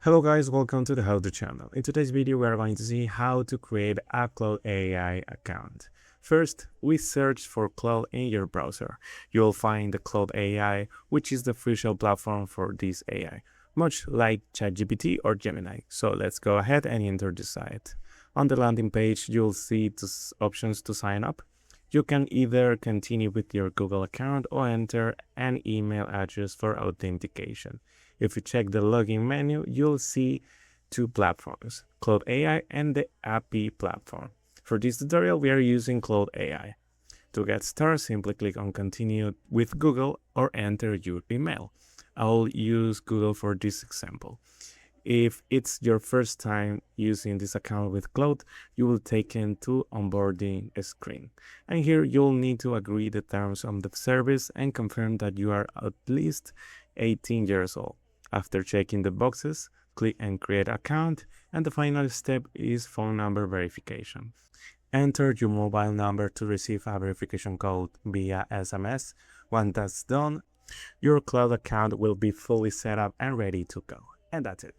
Hello guys, welcome to the How To channel. In today's video, we are going to see how to create a Claude AI account. First, we search for Claude in your browser. You'll find the Claude AI, which is the official platform for this AI, much like ChatGPT or Gemini. So let's go ahead and enter the site. On the landing page, you'll see the options to sign up. You can either continue with your Google account or enter an email address for authentication. If you check the login menu, you'll see two platforms, Claude AI and the API platform. For this tutorial, we are using Claude AI. To get started, simply click on Continue with Google or enter your email. I'll use Google for this example. If it's your first time using this account with Claude, you will take into onboarding screen. And here you'll need to agree the terms of the service and confirm that you are at least 18 years old. After checking the boxes, click and create account, and the final step is phone number verification. Enter your mobile number to receive a verification code via SMS. Once that's done, your Claude account will be fully set up and ready to go. And that's it.